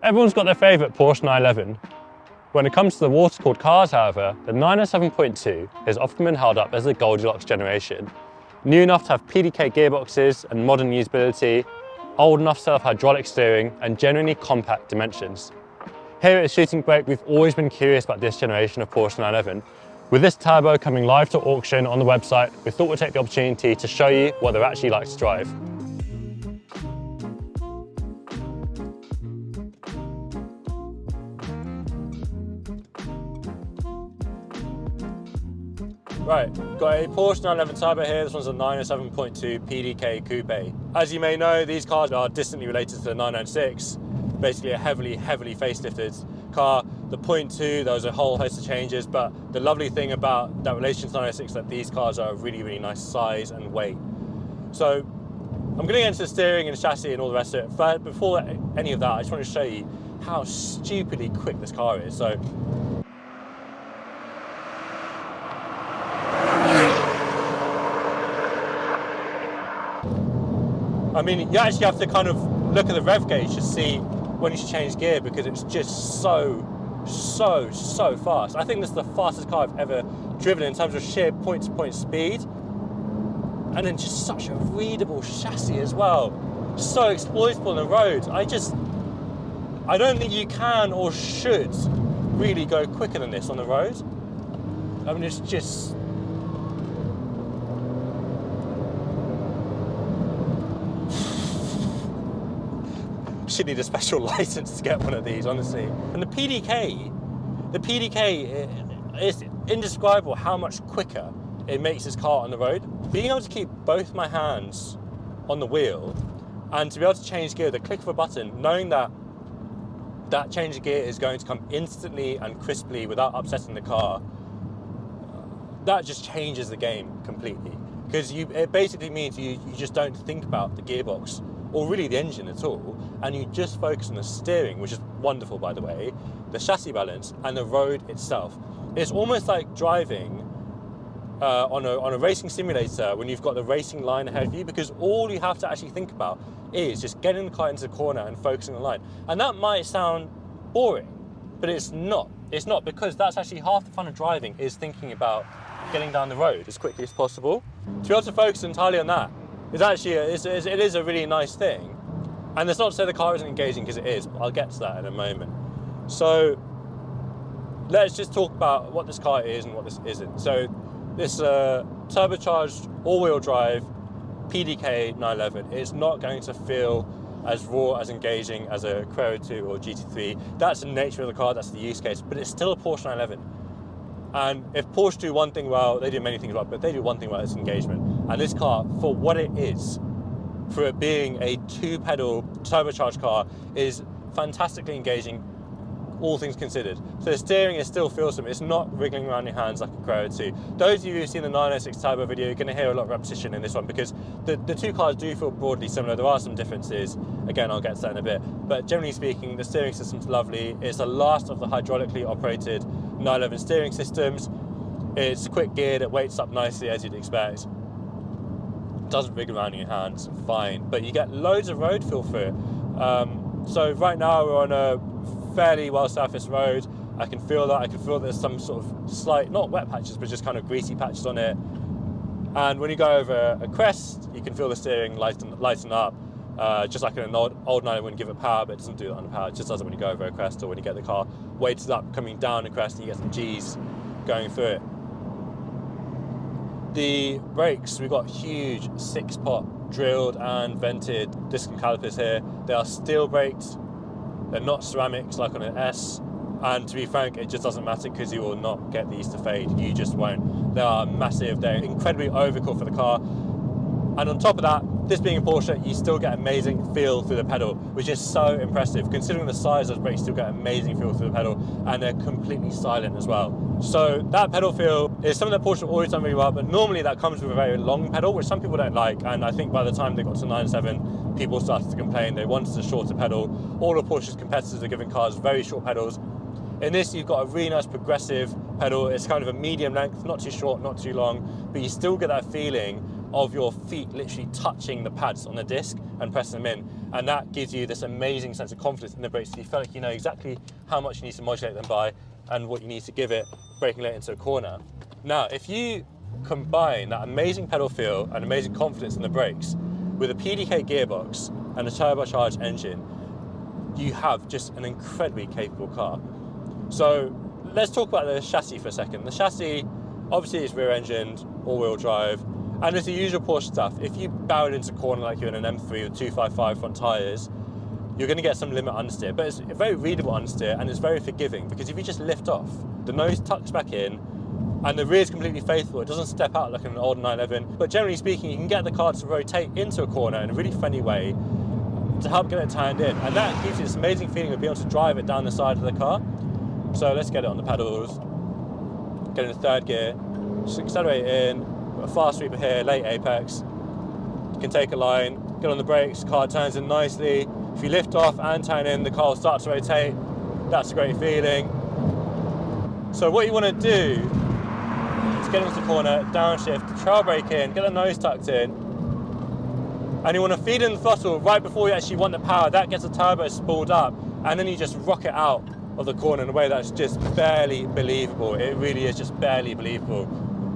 Everyone's got their favourite Porsche 911. When it comes to the water-cooled cars, however, the 907.2 has often been held up as the Goldilocks generation. New enough to have PDK gearboxes and modern usability, old enough to have hydraulic steering and genuinely compact dimensions. Here at Shooting Brake, we've always been curious about this generation of Porsche 911. With this turbo coming live to auction on the website, we thought we'd take the opportunity to show you what they're actually like to drive. Right, got a Porsche 911 Turbo here. This one's a 907.2 PDK Coupe. As you may know, these cars are distantly related to the 996, basically a heavily facelifted car. The 0.2, there was a whole host of changes, but the lovely thing about that relation to 996 is that these cars are a really nice size and weight. So I'm going to get into the steering and chassis and all the rest of it. But before any of that, I just want to show you how stupidly quick this car is. So I mean, you actually have to kind of look at the rev gauge to see when you should change gear, because it's just so fast. I think this is the fastest car I've ever driven in terms of sheer point-to-point speed. And then just such a readable chassis as well. So exploitable on the road. I don't think you can or should really go quicker than this on the road. I mean, it's just... should need a special license to get one of these, honestly. And the PDK is indescribable how much quicker it makes this car on the road. Being able to keep both my hands on the wheel and to be able to change gear with the click of a button, knowing that that change of gear is going to come instantly and crisply without upsetting the car, that just changes the game completely. Because it basically means you just don't think about the gearbox or really the engine at all, and you just focus on the steering, which is wonderful, by the way, the chassis balance, and the road itself. It's almost like driving on a racing simulator when you've got the racing line ahead of you, because all you have to actually think about is just getting the car into the corner and focusing on the line. And that might sound boring, but it's not. It's not, because that's actually half the fun of driving, is thinking about getting down the road as quickly as possible. To be able to focus entirely on that is actually, it is a really nice thing. And that's not to say the car isn't engaging, because it is, but I'll get to that in a moment. So let's just talk about what this car is and what this isn't. So this turbocharged all-wheel drive PDK 911. It's not going to feel as raw, as engaging as a Carrera 2 or GT3. That's the nature of the car, that's the use case, but it's still a Porsche 911. And if Porsche do one thing well, they do many things well, but they do one thing well, it's engagement. And this car, for what it is, for it being a two-pedal turbocharged car, is fantastically engaging, all things considered. So the steering is still feelsome. It's not wriggling around your hands like a Carrera 2. Those of you who've seen the 906 Turbo video, you're going to hear a lot of repetition in this one, because the two cars do feel broadly similar. There are some differences. Again, I'll get to that in a bit. But generally speaking, the steering system's lovely. It's the last of the hydraulically operated 911 steering systems. It's quick geared, it weights up nicely as you'd expect. Doesn't wriggle around in your hands, fine. But you get loads of road feel for it. So right now we're on a fairly well-surfaced road. I can feel that. I can feel there's some sort of slight, not wet patches, but just kind of greasy patches on it. And when you go over a crest, you can feel the steering lighten up. Just like an old 911 wouldn't give it power, but it doesn't do that on the power. It just does it when you go over a crest, or when you get the car weighted up coming down a crest and you get some G's going through it. The brakes, we've got huge 6-pot drilled and vented disc calipers here. They are steel braked. They're not ceramics like on an S. And to be frank, it just doesn't matter, because you will not get these to fade. You just won't. They are massive. They're incredibly overcool for the car. And on top of that, this being a Porsche, you still get amazing feel through the pedal, which is so impressive. Considering the size of those brakes, you still get amazing feel through the pedal, and they're completely silent as well. So that pedal feel is something that Porsche have always done really well, but normally that comes with a very long pedal, which some people don't like. And I think by the time they got to 9.7, people started to complain. They wanted a shorter pedal. All of Porsche's competitors are giving cars very short pedals. In this, you've got a really nice progressive pedal. It's kind of a medium length, not too short, not too long, but you still get that feeling of your feet literally touching the pads on the disc and pressing them in. And that gives you this amazing sense of confidence in the brakes. You feel like you know exactly how much you need to modulate them by and what you need to give it braking late into a corner. Now, if you combine that amazing pedal feel and amazing confidence in the brakes with a PDK gearbox and a turbocharged engine, you have just an incredibly capable car. So let's talk about the chassis for a second. The chassis obviously is rear-engined, all-wheel drive, and it's the usual Porsche stuff. If you barrel into a corner like you're in an M3 with 255 front tyres, you're going to get some limit understeer, but it's a very readable understeer and it's very forgiving, because if you just lift off, the nose tucks back in and the rear is completely faithful. It doesn't step out like an old 911, but generally speaking, you can get the car to rotate into a corner in a really friendly way to help get it turned in, and that gives you this amazing feeling of being able to drive it down the side of the car. So let's get it on the pedals, get into third gear, just accelerate in, a fast sweeper here, late apex. You can take a line, get on the brakes, car turns in nicely. If you lift off and turn in, the car will start to rotate. That's a great feeling. So what you want to do is get into the corner, downshift, trail brake in, get the nose tucked in, and you want to feed in the throttle right before you actually want the power. That gets the turbo spooled up, and then you just rock it out of the corner in a way that's just barely believable. It really is just barely believable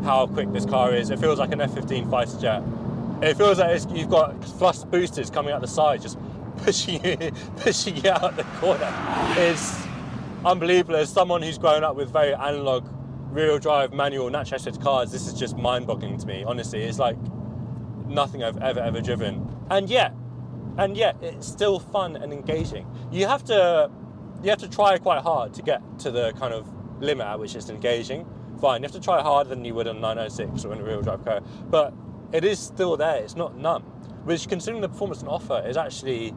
how quick this car is. It feels like an F15 fighter jet. It feels like you've got thrust boosters coming out the side, just pushing you out the corner. It's unbelievable. As someone who's grown up with very analog, rear-wheel drive, manual, naturally aspirated cars, this is just mind-boggling to me. Honestly, it's like nothing I've ever driven. And yet, it's still fun and engaging. You have to try quite hard to get to the kind of limit at which it's engaging. Fine, you have to try harder than you would on a 996 or in a rear-wheel drive car, but it is still there. It's not numb, which, considering the performance on offer, is actually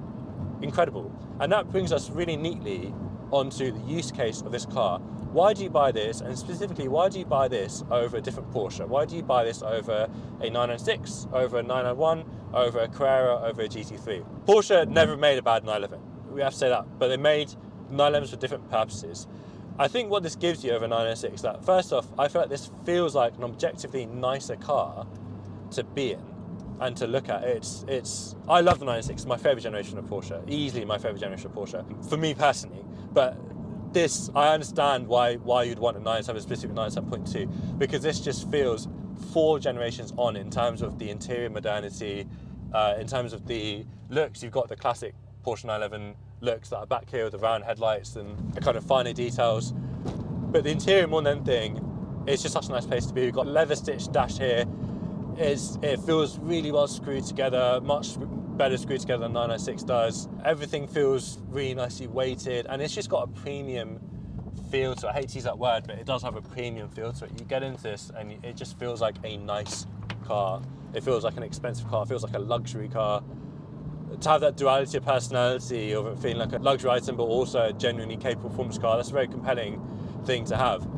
incredible. And that brings us really neatly onto the use case of this car. Why do you buy this? And specifically, why do you buy this over a different Porsche? Why do you buy this over a 996, over a 991, over a Carrera, over a GT3? Porsche never made a bad 911. We have to say that, but they made 911s for different purposes. I think what this gives you over 996, that first off, I feel like this feels like an objectively nicer car to be in and to look at. I love the 996, it's my favourite generation of Porsche, easily my favourite generation of Porsche, for me personally. But this, I understand why you'd want a 997, specifically 97.2, because this just feels 4 generations on in terms of the interior modernity, in terms of the looks. You've got the classic Porsche 911 looks that are back here with the round headlights and the kind of finer details. But the interior, more than anything, it's just such a nice place to be. We've got leather stitched dash here. It feels really well screwed together, much better screwed together than 996 does. Everything feels really nicely weighted, and it's just got a premium feel to it. I hate to use that word, but it does have a premium feel to it. You get into this and it just feels like a nice car. It feels like an expensive car. It feels like a luxury car. To have that duality of personality of it feeling like a luxury item but also a genuinely capable performance car, that's a very compelling thing to have.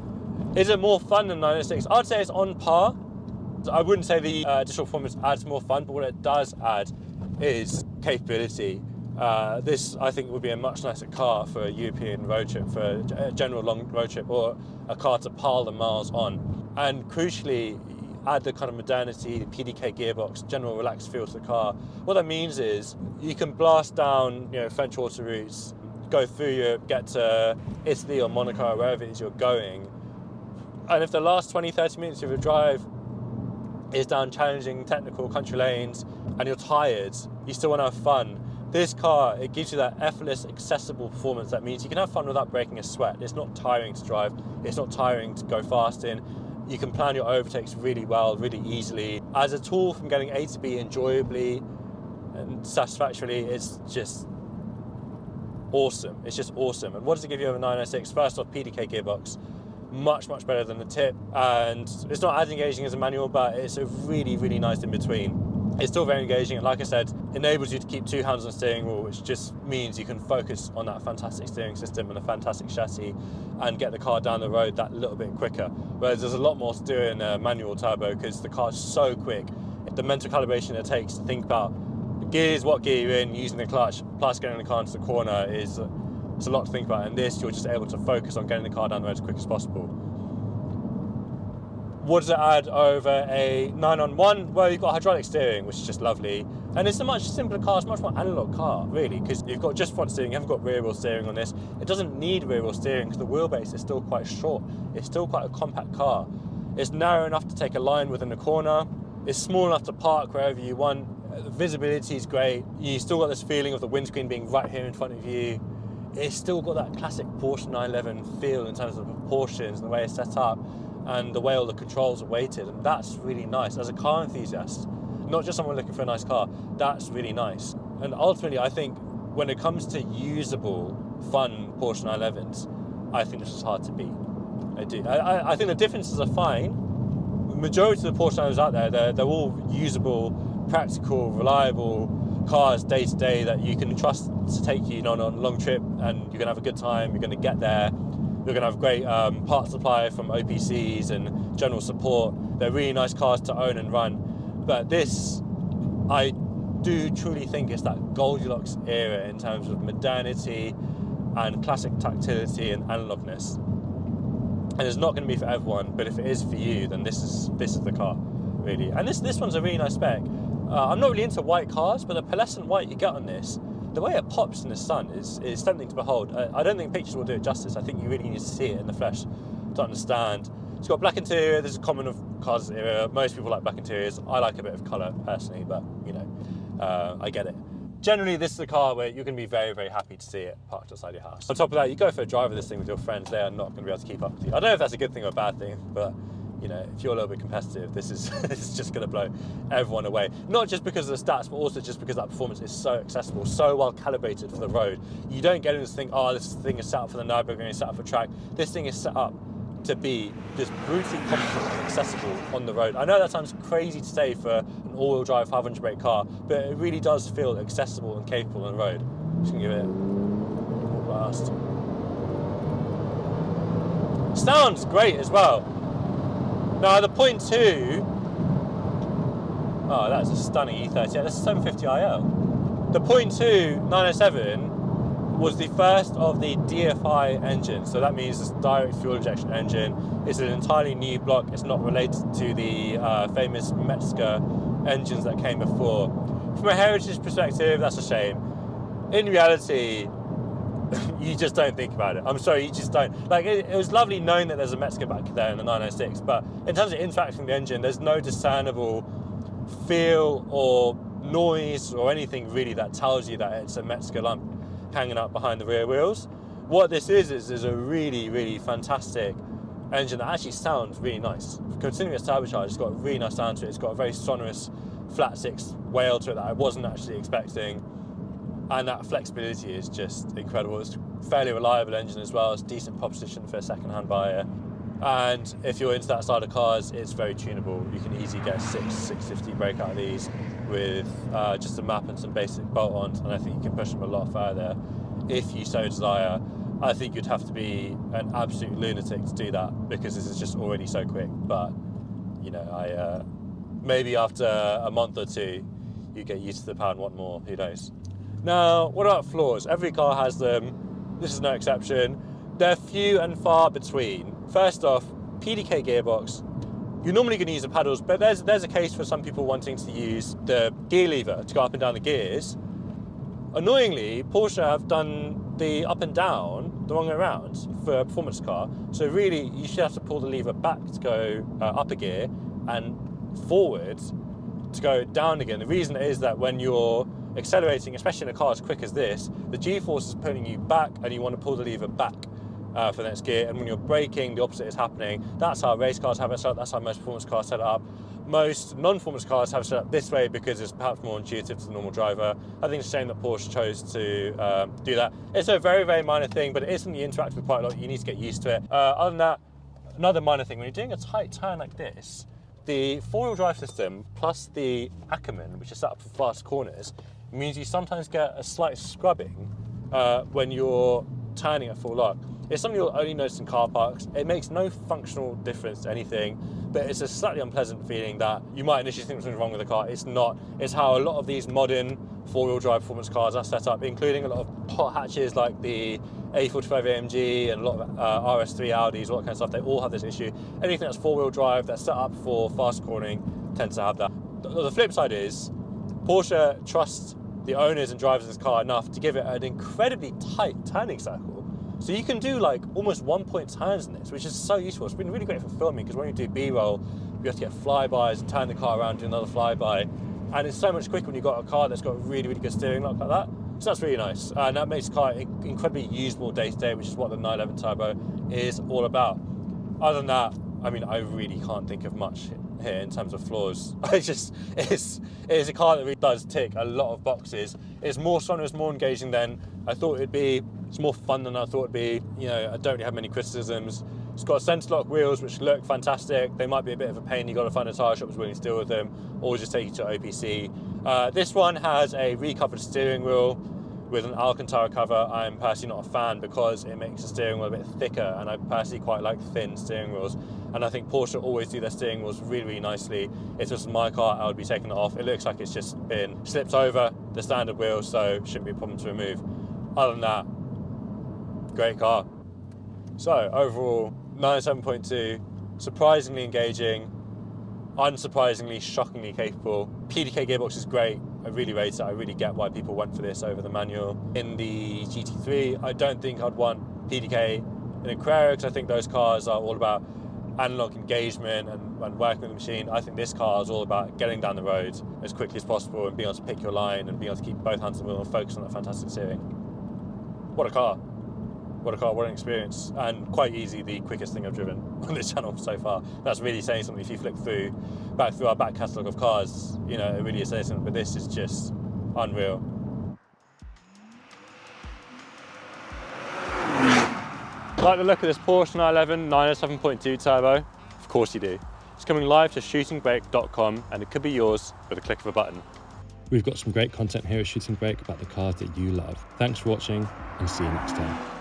Is it more fun than 996? I'd say it's on par. I wouldn't say the additional performance adds more fun, but what it does add is capability. This, I think, would be a much nicer car for a European road trip, for a general long road trip, or a car to pile the miles on. And crucially, add the kind of modernity, the PDK gearbox, general relaxed feel to the car. What that means is you can blast down, French water routes, go through Europe, get to Italy or Monaco or wherever it is you're going. And if the last 20, 30 minutes of your drive is down challenging technical country lanes and you're tired, you still want to have fun, this car, it gives you that effortless, accessible performance. That means you can have fun without breaking a sweat. It's not tiring to drive. It's not tiring to go fast in. You can plan your overtakes really well, really easily. As a tool from getting A to B enjoyably and satisfactorily, it's just awesome. It's just awesome. And what does it give you over 996? First off, PDK gearbox, much better than the tip. And it's not as engaging as a manual, but it's a really, really nice in between. It's still very engaging, and like I said, enables you to keep 2 hands on the steering wheel, which just means you can focus on that fantastic steering system and a fantastic chassis and get the car down the road that little bit quicker. Whereas there's a lot more to do in a manual turbo because the car's so quick. The mental calibration it takes to think about gears, what gear you're in, using the clutch, plus getting the car into the corner it's a lot to think about. And this, you're just able to focus on getting the car down the road as quick as possible. What does it add over a 991? Well, you've got hydraulic steering, which is just lovely. And it's a much simpler car, it's a much more analog car, really, because you've got just front steering, you haven't got rear wheel steering on this. It doesn't need rear wheel steering because the wheelbase is still quite short. It's still quite a compact car. It's narrow enough to take a line within a corner. It's small enough to park wherever you want. The visibility is great. You still got this feeling of the windscreen being right here in front of you. It's still got that classic Porsche 911 feel in terms of the proportions and the way it's set up and the way all the controls are weighted, and that's really nice. As a car enthusiast, not just someone looking for a nice car, that's really nice. And ultimately, I think when it comes to usable, fun Porsche 911s, I think this is hard to beat. I do. I think the differences are fine. The majority of the Porsche 911s out there, they're all usable, practical, reliable cars day to day that you can trust to take you on a long trip, and you're going to have a good time, you're going to get there, you're going to have great part supply from OPCs and general support. They're really nice cars to own and run. But this, I do truly think it's that Goldilocks era in terms of modernity and classic tactility and analogness. And it's not going to be for everyone, but if it is for you, then this is the car, really. And this one's a really nice spec. I'm not really into white cars, but the pearlescent white you get on this, the way it pops in the sun is something to behold. I don't think pictures will do it justice. I think you really need to see it in the flesh to understand. It's got black interior. This is common of cars this era. Most people like black interiors. I like a bit of colour personally, but you know, I get it. Generally, this is a car where you're going to be very, very happy to see it parked outside your house. On top of that, you go for a drive of this thing with your friends, they are not going to be able to keep up with you. I don't know if that's a good thing or a bad thing, but you know, if you're a little bit competitive, this is just going to blow everyone away. Not just because of the stats, but also just because that performance is so accessible, so well calibrated for the road. You don't get into this thing, oh, this thing is set up for the Nürburgring, it's set up for track. This thing is set up to be just brutally competent and accessible on the road. I know that sounds crazy to say for an all-wheel drive 500 brake car, but it really does feel accessible and capable on the road. Just gonna give it a blast. Sounds great as well. Now the 0.2, oh, that's a stunning E30. Yeah, that's a 750IL. The 0.2 907 was the first of the DFI engines, so that means it's a direct fuel injection engine. It's an entirely new block. It's not related to the famous Metzger engines that came before. From a heritage perspective, that's a shame. In reality, you just don't think about it. I'm sorry, you just don't. Like, it was lovely knowing that there's a Metzger back there in the 906, but in terms of interacting with the engine, there's no discernible feel or noise or anything really that tells you that it's a Metzger lump hanging up behind the rear wheels. What this is a really, really fantastic engine that actually sounds really nice. Considering it's turbocharged, it's got a really nice sound to it. It's got a very sonorous flat six wail to it that I wasn't actually expecting. And that flexibility is just incredible. It's a fairly reliable engine as well. It's a decent proposition for a second-hand buyer. And if you're into that style of cars, it's very tunable. You can easily get 650 brake out of these with just a map and some basic bolt-ons, and I think you can push them a lot further if you so desire. I think you'd have to be an absolute lunatic to do that because this is just already so quick. But you know, maybe after a month or two, you get used to the power and want more. Who knows? Now, what about flaws? Every car has them. This is no exception. They're few and far between. First off, PDK gearbox. You're normally going to use the paddles, but there's a case for some people wanting to use the gear lever to go up and down the gears. Annoyingly, Porsche have done the up and down the wrong way around for a performance car. So really, you should have to pull the lever back to go up a gear and forward to go down again. The reason is that when you're accelerating, especially in a car as quick as this, the G-force is pulling you back and you want to pull the lever back for the next gear, and when you're braking, the opposite is happening. That's how race cars have it set up, that's how most performance cars set it up. Most non-performance cars have it set up this way because it's perhaps more intuitive to the normal driver. I think it's a shame that Porsche chose to do that. It's a very, very minor thing, but it is something you interact with quite a lot. You need to get used to it. Other than that, another minor thing, when you're doing a tight turn like this, the four-wheel drive system plus the Ackerman, which is set up for fast corners, means you sometimes get a slight scrubbing when you're turning at full lock. It's something you'll only notice in car parks. It makes no functional difference to anything, but it's a slightly unpleasant feeling that you might initially think something's wrong with the car. It's not. It's how a lot of these modern four-wheel drive performance cars are set up, including a lot of hot hatches like the A45 AMG and a lot of RS3 Audis, all that kind of stuff. They all have this issue. Anything that's four-wheel drive that's set up for fast cornering tends to have that. The flip side is, Porsche trusts the owners and drivers of this car enough to give it an incredibly tight turning circle. So you can do like almost 1-point turns in this, which is so useful. It's been really great for filming because when you do B-roll, you have to get flybys and turn the car around, do another flyby. And it's so much quicker when you've got a car that's got a really, really good steering lock like that. So that's really nice. And that makes the car incredibly usable day to day, which is what the 911 Turbo is all about. Other than that, I mean, I really can't think of much here in terms of flaws. It is a car that really does tick a lot of boxes. It's more sonorous, more engaging than I thought it'd be. It's more fun than I thought it'd be. You know, I don't really have many criticisms. It's got centre lock wheels, which look fantastic. They might be a bit of a pain. You've got to find a tyre shop that's willing to deal with them, or just take you to OPC. This one has a recovered steering wheel with an Alcantara cover. I'm personally not a fan because it makes the steering wheel a bit thicker, and I personally quite like thin steering wheels. And I think Porsche always do their steering wheels really, really nicely. If this was my car, I would be taking it off. It looks like it's just been slipped over the standard wheel, so it shouldn't be a problem to remove. Other than that, great car. So overall, 97.2, surprisingly engaging, unsurprisingly, shockingly capable. PDK gearbox is great. I really rate it. I really get why people went for this over the manual. In the GT3, I don't think I'd want PDK in a Carrera because I think those cars are all about analog engagement and working with the machine. I think this car is all about getting down the road as quickly as possible and being able to pick your line and being able to keep both hands on the wheel and focus on that fantastic steering. What a car. What a car, what an experience, and quite easy the quickest thing I've driven on this channel so far. That's really saying something. If you flick back through our back catalogue of cars, you know, it really is saying something, but this is just unreal. Like the look of this Porsche 911 907.2 Turbo? Of course you do. It's coming live to shootingbrake.com and it could be yours with a click of a button. We've got some great content here at Shooting Brake about the cars that you love. Thanks for watching and see you next time.